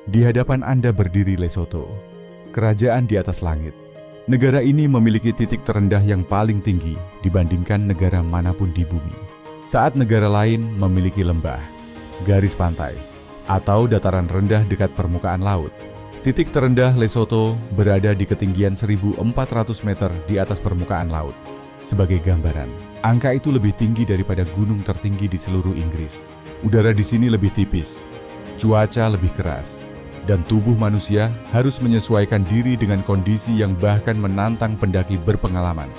Di hadapan Anda berdiri Lesotho, kerajaan di atas langit. Negara ini memiliki titik terendah yang paling tinggi dibandingkan negara manapun di bumi. Saat negara lain memiliki lembah, garis pantai, atau dataran rendah dekat permukaan laut, titik terendah Lesotho berada di ketinggian 1.400 meter di atas permukaan laut. Sebagai gambaran, angka itu lebih tinggi daripada gunung tertinggi di seluruh Inggris. Udara di sini lebih tipis, cuaca lebih keras, dan tubuh manusia harus menyesuaikan diri dengan kondisi yang bahkan menantang pendaki berpengalaman.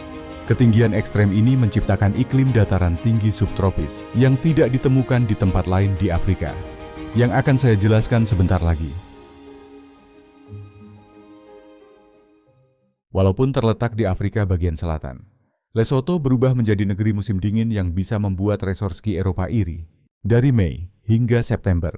Ketinggian ekstrem ini menciptakan iklim dataran tinggi subtropis yang tidak ditemukan di tempat lain di Afrika, yang akan saya jelaskan sebentar lagi. Walaupun terletak di Afrika bagian selatan, Lesotho berubah menjadi negeri musim dingin yang bisa membuat resor ski Eropa iri. Dari Mei hingga September,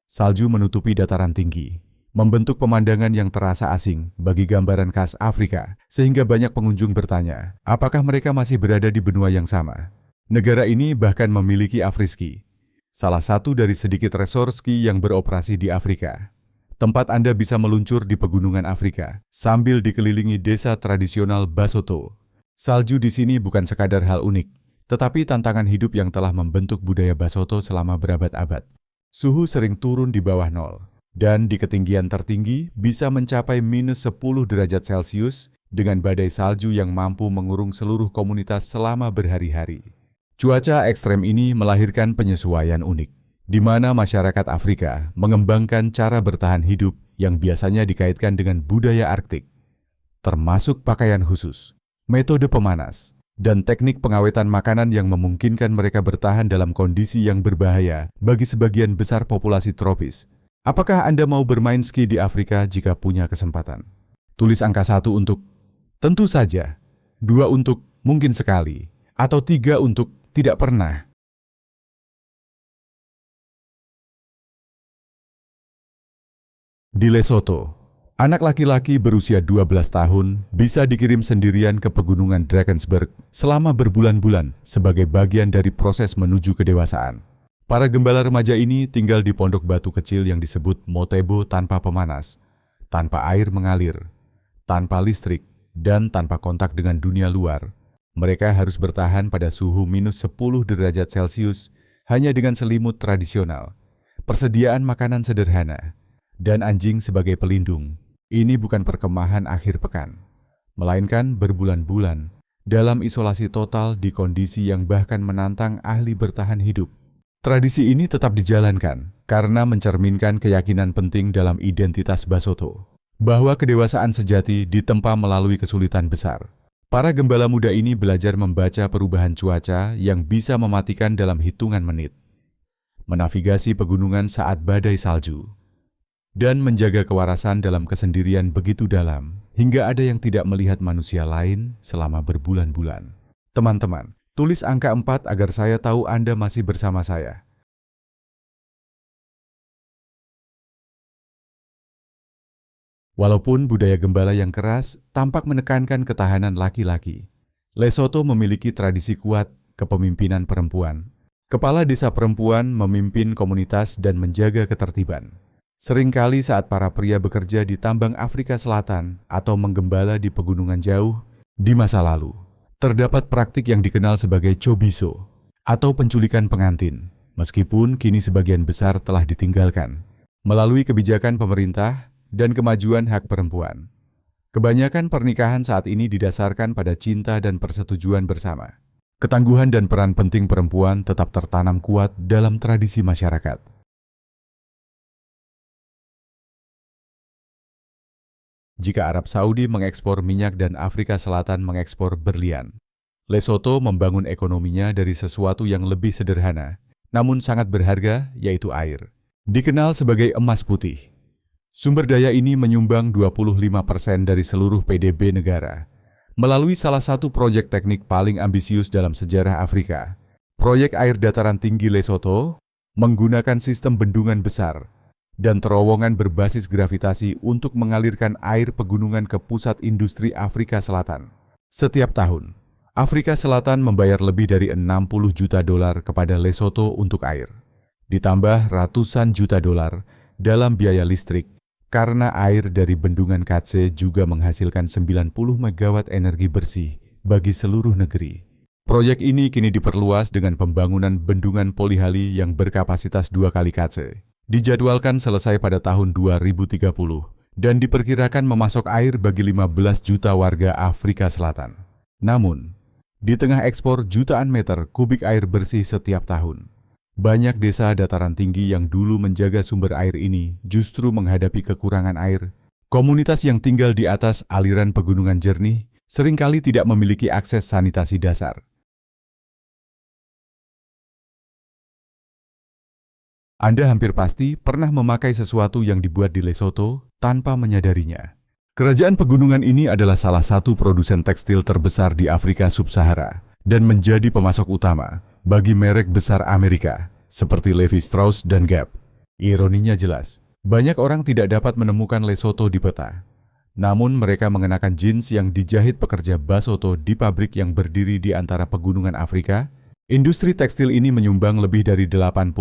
salju menutupi dataran tinggi, membentuk pemandangan yang terasa asing bagi gambaran khas Afrika, sehingga banyak pengunjung bertanya, apakah mereka masih berada di benua yang sama? Negara ini bahkan memiliki Afriski, salah satu dari sedikit resor ski yang beroperasi di Afrika. Tempat Anda bisa meluncur di pegunungan Afrika, sambil dikelilingi desa tradisional Basotho. Salju di sini bukan sekadar hal unik, tetapi tantangan hidup yang telah membentuk budaya Basotho selama berabad-abad. Suhu sering turun di bawah nol, dan di ketinggian tertinggi bisa mencapai minus 10 derajat Celcius dengan badai salju yang mampu mengurung seluruh komunitas selama berhari-hari. Cuaca ekstrem ini melahirkan penyesuaian unik, di mana masyarakat Afrika mengembangkan cara bertahan hidup yang biasanya dikaitkan dengan budaya Arktik, termasuk pakaian khusus, metode pemanas, dan teknik pengawetan makanan yang memungkinkan mereka bertahan dalam kondisi yang berbahaya bagi sebagian besar populasi tropis. Apakah Anda mau bermain ski di Afrika jika punya kesempatan? Tulis angka 1 untuk tentu saja, 2 untuk mungkin sekali, atau 3 untuk tidak pernah. Di Lesotho, anak laki-laki berusia 12 tahun bisa dikirim sendirian ke pegunungan Drakensberg selama berbulan-bulan sebagai bagian dari proses menuju kedewasaan. Para gembala remaja ini tinggal di pondok batu kecil yang disebut Motebo tanpa pemanas, tanpa air mengalir, tanpa listrik, dan tanpa kontak dengan dunia luar. Mereka harus bertahan pada suhu minus 10 derajat Celcius hanya dengan selimut tradisional, persediaan makanan sederhana, dan anjing sebagai pelindung. Ini bukan perkemahan akhir pekan, melainkan berbulan-bulan dalam isolasi total di kondisi yang bahkan menantang ahli bertahan hidup. Tradisi ini tetap dijalankan karena mencerminkan keyakinan penting dalam identitas Basotho, bahwa kedewasaan sejati ditempa melalui kesulitan besar. Para gembala muda ini belajar membaca perubahan cuaca yang bisa mematikan dalam hitungan menit, menavigasi pegunungan saat badai salju, dan menjaga kewarasan dalam kesendirian begitu dalam, hingga ada yang tidak melihat manusia lain selama berbulan-bulan. Teman-teman, tulis angka 4 agar saya tahu Anda masih bersama saya. Walaupun budaya gembala yang keras tampak menekankan ketahanan laki-laki, Lesotho memiliki tradisi kuat kepemimpinan perempuan. Kepala desa perempuan memimpin komunitas dan menjaga ketertiban. Seringkali saat para pria bekerja di tambang Afrika Selatan atau menggembala di pegunungan jauh, di masa lalu, terdapat praktik yang dikenal sebagai chobiso atau penculikan pengantin, meskipun kini sebagian besar telah ditinggalkan. Melalui kebijakan pemerintah dan kemajuan hak perempuan, kebanyakan pernikahan saat ini didasarkan pada cinta dan persetujuan bersama. Ketangguhan dan peran penting perempuan tetap tertanam kuat dalam tradisi masyarakat. Jika Arab Saudi mengekspor minyak dan Afrika Selatan mengekspor berlian, Lesotho membangun ekonominya dari sesuatu yang lebih sederhana, namun sangat berharga, yaitu air. Dikenal sebagai emas putih, sumber daya ini menyumbang 25% dari seluruh PDB negara, melalui salah satu proyek teknik paling ambisius dalam sejarah Afrika. Proyek air dataran tinggi Lesotho menggunakan sistem bendungan besar dan terowongan berbasis gravitasi untuk mengalirkan air pegunungan ke pusat industri Afrika Selatan. Setiap tahun, Afrika Selatan membayar lebih dari 60 juta dolar kepada Lesotho untuk air, ditambah ratusan juta dolar dalam biaya listrik, karena air dari bendungan Katse juga menghasilkan 90 megawatt energi bersih bagi seluruh negeri. Proyek ini kini diperluas dengan pembangunan bendungan Polihali yang berkapasitas 2 kali Katse. Dijadwalkan selesai pada tahun 2030 dan diperkirakan memasok air bagi 15 juta warga Afrika Selatan. Namun, di tengah ekspor jutaan meter kubik air bersih setiap tahun, banyak desa dataran tinggi yang dulu menjaga sumber air ini justru menghadapi kekurangan air. Komunitas yang tinggal di atas aliran pegunungan jernih seringkali tidak memiliki akses sanitasi dasar. Anda hampir pasti pernah memakai sesuatu yang dibuat di Lesotho tanpa menyadarinya. Kerajaan pegunungan ini adalah salah satu produsen tekstil terbesar di Afrika Sub-Sahara dan menjadi pemasok utama bagi merek besar Amerika seperti Levi Strauss dan Gap. Ironinya jelas, banyak orang tidak dapat menemukan Lesotho di peta. Namun mereka mengenakan jeans yang dijahit pekerja Basotho di pabrik yang berdiri di antara pegunungan Afrika. Industri tekstil ini menyumbang lebih dari 80%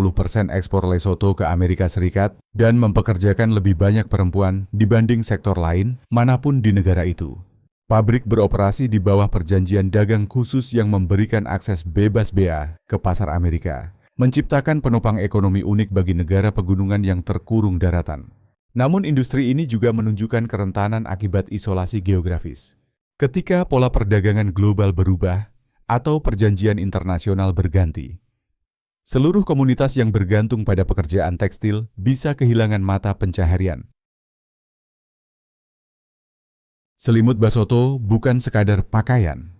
ekspor Lesotho ke Amerika Serikat dan mempekerjakan lebih banyak perempuan dibanding sektor lain manapun di negara itu. Pabrik beroperasi di bawah perjanjian dagang khusus yang memberikan akses bebas bea ke pasar Amerika, menciptakan penopang ekonomi unik bagi negara pegunungan yang terkurung daratan. Namun industri ini juga menunjukkan kerentanan akibat isolasi geografis. Ketika pola perdagangan global berubah, atau perjanjian internasional berganti, seluruh komunitas yang bergantung pada pekerjaan tekstil bisa kehilangan mata pencaharian. Selimut Basotho bukan sekadar pakaian,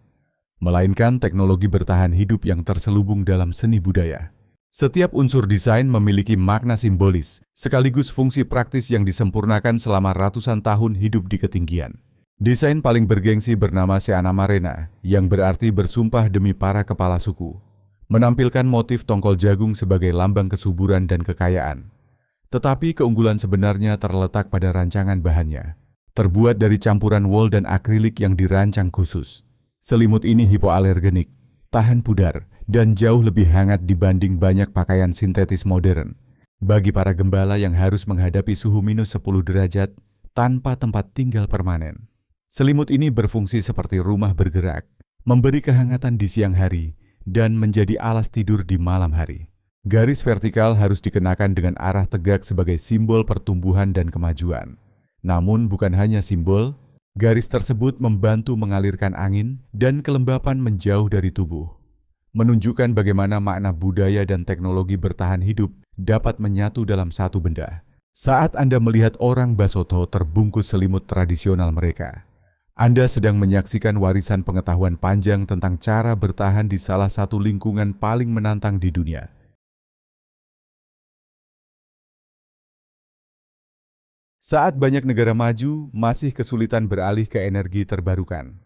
melainkan teknologi bertahan hidup yang terselubung dalam seni budaya. Setiap unsur desain memiliki makna simbolis, sekaligus fungsi praktis yang disempurnakan selama ratusan tahun hidup di ketinggian. Desain paling bergengsi bernama Seana Marena, yang berarti bersumpah demi para kepala suku, menampilkan motif tongkol jagung sebagai lambang kesuburan dan kekayaan. Tetapi keunggulan sebenarnya terletak pada rancangan bahannya. Terbuat dari campuran wol dan akrilik yang dirancang khusus, selimut ini hipoalergenik, tahan pudar, dan jauh lebih hangat dibanding banyak pakaian sintetis modern. Bagi para gembala yang harus menghadapi suhu minus 10 derajat tanpa tempat tinggal permanen, selimut ini berfungsi seperti rumah bergerak, memberi kehangatan di siang hari, dan menjadi alas tidur di malam hari. Garis vertikal harus dikenakan dengan arah tegak sebagai simbol pertumbuhan dan kemajuan. Namun bukan hanya simbol, garis tersebut membantu mengalirkan angin dan kelembapan menjauh dari tubuh, menunjukkan bagaimana makna budaya dan teknologi bertahan hidup dapat menyatu dalam satu benda. Saat Anda melihat orang Basotho terbungkus selimut tradisional mereka, Anda sedang menyaksikan warisan pengetahuan panjang tentang cara bertahan di salah satu lingkungan paling menantang di dunia. Saat banyak negara maju masih kesulitan beralih ke energi terbarukan,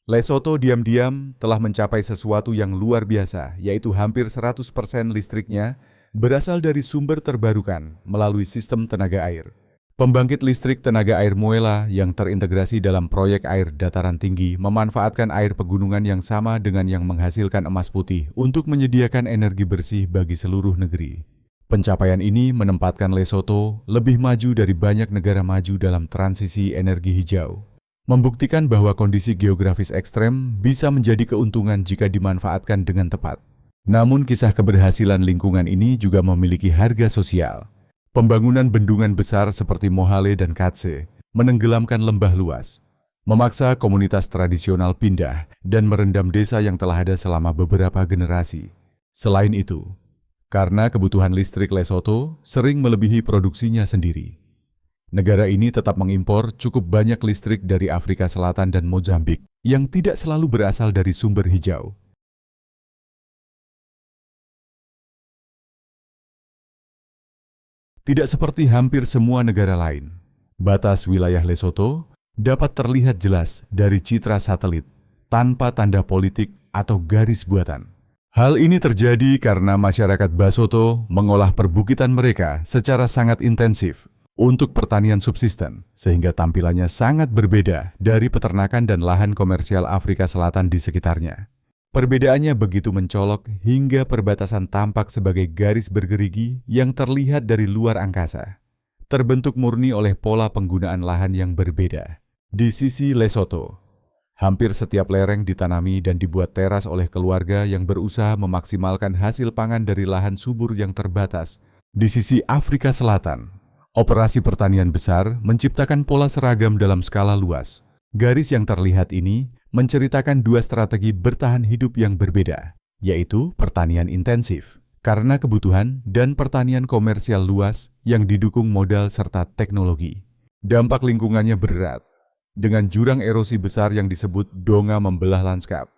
Lesotho diam-diam telah mencapai sesuatu yang luar biasa, yaitu hampir 100% listriknya berasal dari sumber terbarukan melalui sistem tenaga air. Pembangkit listrik tenaga air Muela yang terintegrasi dalam proyek air dataran tinggi memanfaatkan air pegunungan yang sama dengan yang menghasilkan emas putih untuk menyediakan energi bersih bagi seluruh negeri. Pencapaian ini menempatkan Lesotho lebih maju dari banyak negara maju dalam transisi energi hijau, membuktikan bahwa kondisi geografis ekstrem bisa menjadi keuntungan jika dimanfaatkan dengan tepat. Namun kisah keberhasilan lingkungan ini juga memiliki harga sosial. Pembangunan bendungan besar seperti Mohale dan Katse menenggelamkan lembah luas, memaksa komunitas tradisional pindah dan merendam desa yang telah ada selama beberapa generasi. Selain itu, karena kebutuhan listrik Lesotho sering melebihi produksinya sendiri, negara ini tetap mengimpor cukup banyak listrik dari Afrika Selatan dan Mozambik yang tidak selalu berasal dari sumber hijau. Tidak seperti hampir semua negara lain, batas wilayah Lesotho dapat terlihat jelas dari citra satelit tanpa tanda politik atau garis buatan. Hal ini terjadi karena masyarakat Basotho mengolah perbukitan mereka secara sangat intensif untuk pertanian subsisten, sehingga tampilannya sangat berbeda dari peternakan dan lahan komersial Afrika Selatan di sekitarnya. Perbedaannya begitu mencolok hingga perbatasan tampak sebagai garis bergerigi yang terlihat dari luar angkasa. terbentuk murni oleh pola penggunaan lahan yang berbeda. Di sisi Lesotho, hampir setiap lereng ditanami dan dibuat teras oleh keluarga yang berusaha memaksimalkan hasil pangan dari lahan subur yang terbatas. Di sisi Afrika Selatan, operasi pertanian besar menciptakan pola seragam dalam skala luas. Garis yang terlihat ini menceritakan dua strategi bertahan hidup yang berbeda, yaitu pertanian intensif karena kebutuhan dan pertanian komersial luas yang didukung modal serta teknologi. Dampak lingkungannya berat, dengan jurang erosi besar yang disebut donga membelah lanskap.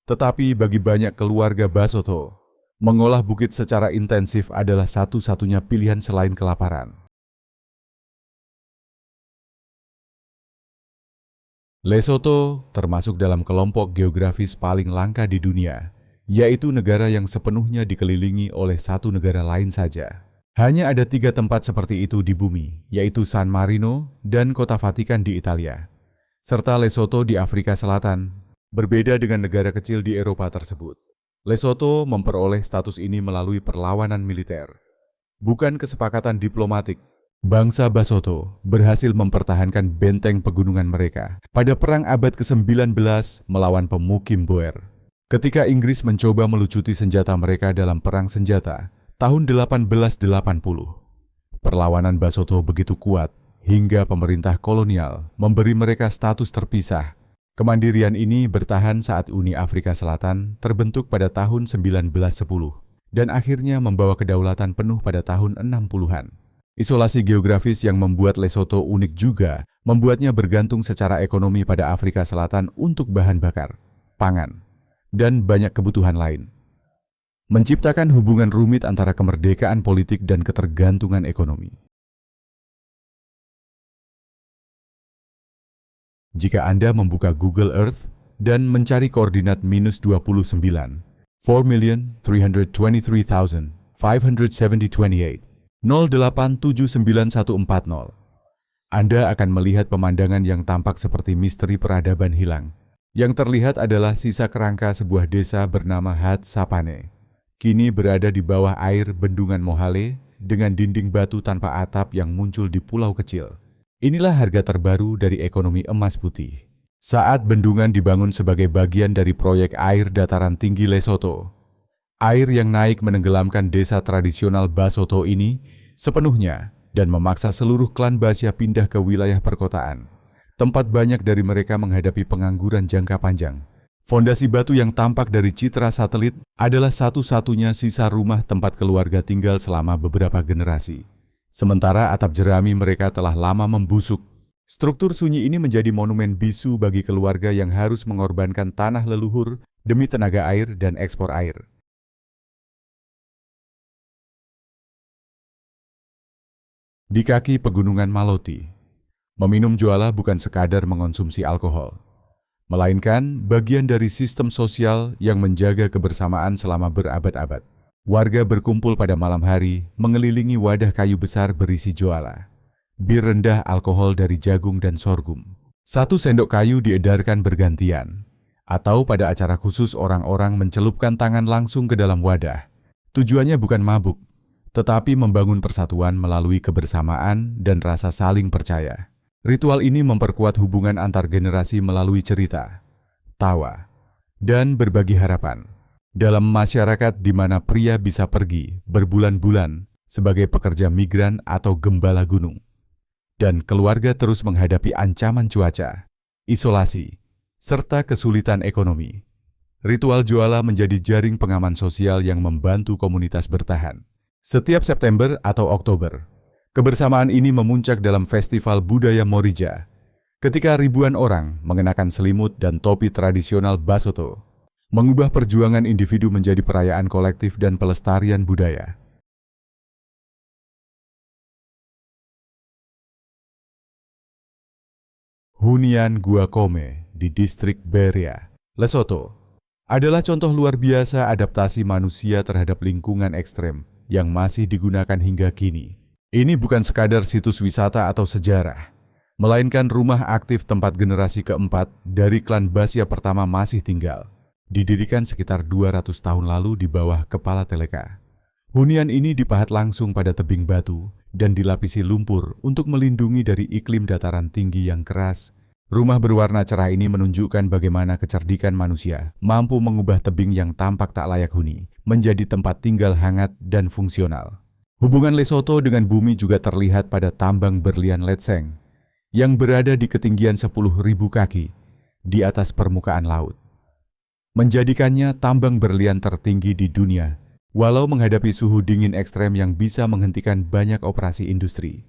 Tetapi bagi banyak keluarga Basotho, mengolah bukit secara intensif adalah satu-satunya pilihan selain kelaparan. Lesotho termasuk dalam kelompok geografis paling langka di dunia, yaitu negara yang sepenuhnya dikelilingi oleh satu negara lain saja. Hanya ada 3 tempat seperti itu di bumi, yaitu San Marino dan Kota Vatikan di Italia, serta Lesotho di Afrika Selatan. Berbeda dengan negara kecil di Eropa tersebut, Lesotho memperoleh status ini melalui perlawanan militer, bukan kesepakatan diplomatik. Bangsa Basotho berhasil mempertahankan benteng pegunungan mereka pada Perang abad ke-19 melawan pemukim Boer. Ketika Inggris mencoba melucuti senjata mereka dalam perang senjata tahun 1880, perlawanan Basotho begitu kuat hingga pemerintah kolonial memberi mereka status terpisah. Kemandirian ini bertahan saat Uni Afrika Selatan terbentuk pada tahun 1910 dan akhirnya membawa kedaulatan penuh pada tahun 60-an. Isolasi geografis yang membuat Lesotho unik juga membuatnya bergantung secara ekonomi pada Afrika Selatan untuk bahan bakar, pangan, dan banyak kebutuhan lain. Menciptakan hubungan rumit antara kemerdekaan politik dan ketergantungan ekonomi. Jika Anda membuka Google Earth dan mencari koordinat -29, 4.323.570.28, 0879140. Anda akan melihat pemandangan yang tampak seperti misteri peradaban hilang. Yang terlihat adalah sisa kerangka sebuah desa bernama Hat Sapane. Kini berada di bawah air bendungan Mohale dengan dinding batu tanpa atap yang muncul di pulau kecil. Inilah harga terbaru dari ekonomi emas putih. Saat bendungan dibangun sebagai bagian dari proyek air dataran tinggi Lesotho, air yang naik menenggelamkan desa tradisional Basotho ini sepenuhnya dan memaksa seluruh klan Basya pindah ke wilayah perkotaan, tempat banyak dari mereka menghadapi pengangguran jangka panjang. Fondasi batu yang tampak dari citra satelit adalah satu-satunya sisa rumah tempat keluarga tinggal selama beberapa generasi. Sementara atap jerami mereka telah lama membusuk. Struktur sunyi ini menjadi monumen bisu bagi keluarga yang harus mengorbankan tanah leluhur demi tenaga air dan ekspor air. Di kaki pegunungan Maloti, meminum juala bukan sekadar mengonsumsi alkohol, melainkan bagian dari sistem sosial yang menjaga kebersamaan selama berabad-abad. Warga berkumpul pada malam hari mengelilingi wadah kayu besar berisi juala, bir rendah alkohol dari jagung dan sorghum. 1 sendok kayu diedarkan bergantian, atau pada acara khusus orang-orang mencelupkan tangan langsung ke dalam wadah. Tujuannya bukan mabuk, tetapi membangun persatuan melalui kebersamaan dan rasa saling percaya. Ritual ini memperkuat hubungan antar generasi melalui cerita, tawa, dan berbagi harapan. Dalam masyarakat di mana pria bisa pergi berbulan-bulan sebagai pekerja migran atau gembala gunung, dan keluarga terus menghadapi ancaman cuaca, isolasi, serta kesulitan ekonomi, ritual juala menjadi jaring pengaman sosial yang membantu komunitas bertahan. Setiap September atau Oktober, kebersamaan ini memuncak dalam Festival Budaya Morija, ketika ribuan orang mengenakan selimut dan topi tradisional Basotho, mengubah perjuangan individu menjadi perayaan kolektif dan pelestarian budaya. Hunian Gua Kome di distrik Beria, Lesotho, adalah contoh luar biasa adaptasi manusia terhadap lingkungan ekstrem yang masih digunakan hingga kini. Ini bukan sekadar situs wisata atau sejarah, melainkan rumah aktif tempat generasi keempat dari klan Basya pertama masih tinggal. Didirikan sekitar 200 tahun lalu di bawah kepala Teleka. Hunian ini dipahat langsung pada tebing batu dan dilapisi lumpur untuk melindungi dari iklim dataran tinggi yang keras. Rumah berwarna cerah ini menunjukkan bagaimana kecerdikan manusia mampu mengubah tebing yang tampak tak layak huni menjadi tempat tinggal hangat dan fungsional. Hubungan Lesotho dengan bumi juga terlihat pada tambang berlian Letseng yang berada di ketinggian 10.000 kaki di atas permukaan laut. Menjadikannya tambang berlian tertinggi di dunia, walau menghadapi suhu dingin ekstrem yang bisa menghentikan banyak operasi industri.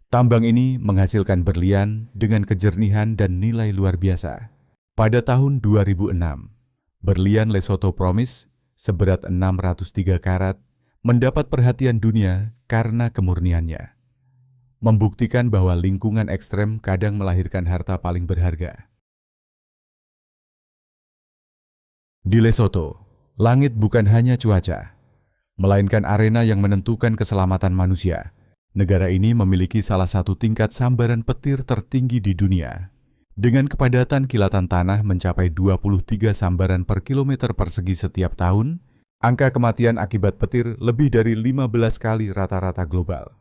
Tambang ini menghasilkan berlian dengan kejernihan dan nilai luar biasa. Pada tahun 2006, berlian Lesotho Promise seberat 603 karat mendapat perhatian dunia karena kemurniannya. Membuktikan bahwa lingkungan ekstrem kadang melahirkan harta paling berharga. Di Lesotho, langit bukan hanya cuaca, melainkan arena yang menentukan keselamatan manusia. Negara ini memiliki salah satu tingkat sambaran petir tertinggi di dunia. Dengan kepadatan kilatan tanah mencapai 23 sambaran per kilometer persegi setiap tahun, angka kematian akibat petir lebih dari 15 kali rata-rata global.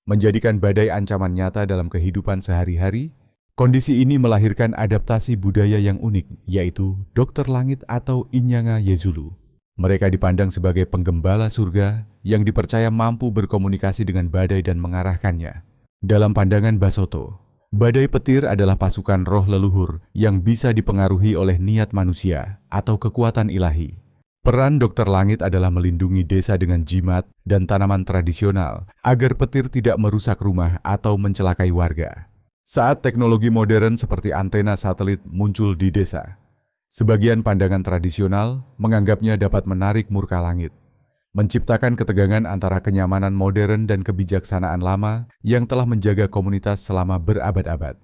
Menjadikan badai ancaman nyata dalam kehidupan sehari-hari, kondisi ini melahirkan adaptasi budaya yang unik, yaitu Dokter Langit atau Inyanga Yezulu. Mereka dipandang sebagai penggembala surga yang dipercaya mampu berkomunikasi dengan badai dan mengarahkannya. Dalam pandangan Basotho, badai petir adalah pasukan roh leluhur yang bisa dipengaruhi oleh niat manusia atau kekuatan ilahi. Peran Dokter Langit adalah melindungi desa dengan jimat dan tanaman tradisional agar petir tidak merusak rumah atau mencelakai warga. Saat teknologi modern seperti antena satelit muncul di desa, sebagian pandangan tradisional menganggapnya dapat menarik murka langit, menciptakan ketegangan antara kenyamanan modern dan kebijaksanaan lama yang telah menjaga komunitas selama berabad-abad.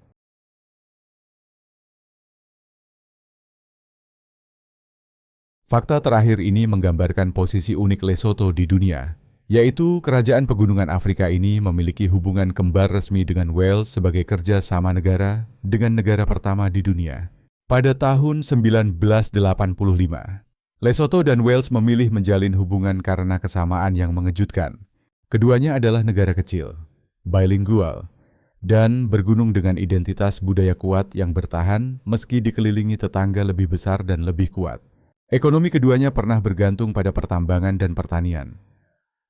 Fakta terakhir ini menggambarkan posisi unik Lesotho di dunia, yaitu kerajaan pegunungan Afrika ini memiliki hubungan kembar resmi dengan Wales sebagai kerja sama negara dengan negara pertama di dunia. Pada tahun 1985, Lesotho dan Wales memilih menjalin hubungan karena kesamaan yang mengejutkan. Keduanya adalah negara kecil, bilingual, dan bergunung dengan identitas budaya kuat yang bertahan meski dikelilingi tetangga lebih besar dan lebih kuat. Ekonomi keduanya pernah bergantung pada pertambangan dan pertanian.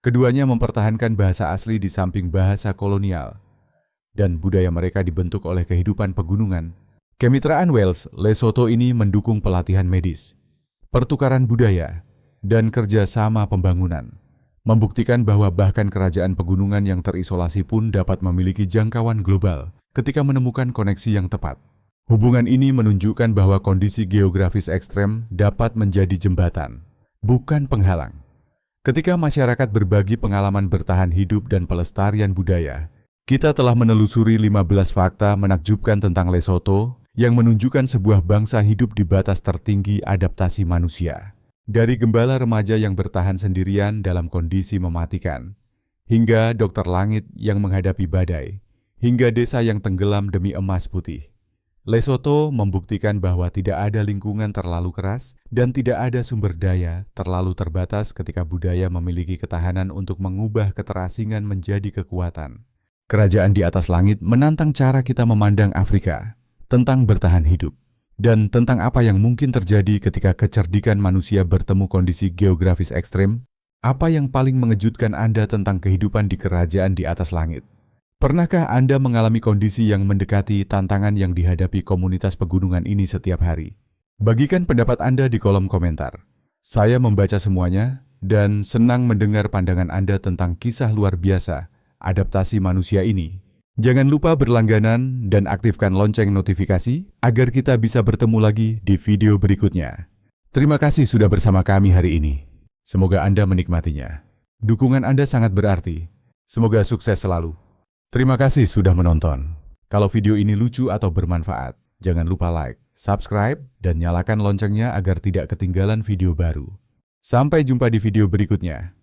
Keduanya mempertahankan bahasa asli di samping bahasa kolonial, dan budaya mereka dibentuk oleh kehidupan pegunungan. Kemitraan Wales-Lesotho ini mendukung pelatihan medis, pertukaran budaya, dan kerjasama pembangunan, membuktikan bahwa bahkan kerajaan pegunungan yang terisolasi pun dapat memiliki jangkauan global ketika menemukan koneksi yang tepat. Hubungan ini menunjukkan bahwa kondisi geografis ekstrem dapat menjadi jembatan, bukan penghalang. Ketika masyarakat berbagi pengalaman bertahan hidup dan pelestarian budaya, kita telah menelusuri 15 fakta menakjubkan tentang Lesotho yang menunjukkan sebuah bangsa hidup di batas tertinggi adaptasi manusia. Dari gembala remaja yang bertahan sendirian dalam kondisi mematikan, hingga Dokter Langit yang menghadapi badai, hingga desa yang tenggelam demi emas putih. Lesotho membuktikan bahwa tidak ada lingkungan terlalu keras dan tidak ada sumber daya terlalu terbatas ketika budaya memiliki ketahanan untuk mengubah keterasingan menjadi kekuatan. Kerajaan di atas langit menantang cara kita memandang Afrika, tentang bertahan hidup, dan tentang apa yang mungkin terjadi ketika kecerdikan manusia bertemu kondisi geografis ekstrem. Apa yang paling mengejutkan Anda tentang kehidupan di kerajaan di atas langit? Pernahkah Anda mengalami kondisi yang mendekati tantangan yang dihadapi komunitas pegunungan ini setiap hari? Bagikan pendapat Anda di kolom komentar. Saya membaca semuanya dan senang mendengar pandangan Anda tentang kisah luar biasa adaptasi manusia ini. Jangan lupa berlangganan dan aktifkan lonceng notifikasi agar kita bisa bertemu lagi di video berikutnya. Terima kasih sudah bersama kami hari ini. Semoga Anda menikmatinya. Dukungan Anda sangat berarti. Semoga sukses selalu. Terima kasih sudah menonton. Kalau video ini lucu atau bermanfaat, jangan lupa like, subscribe, dan nyalakan loncengnya agar tidak ketinggalan video baru. Sampai jumpa di video berikutnya.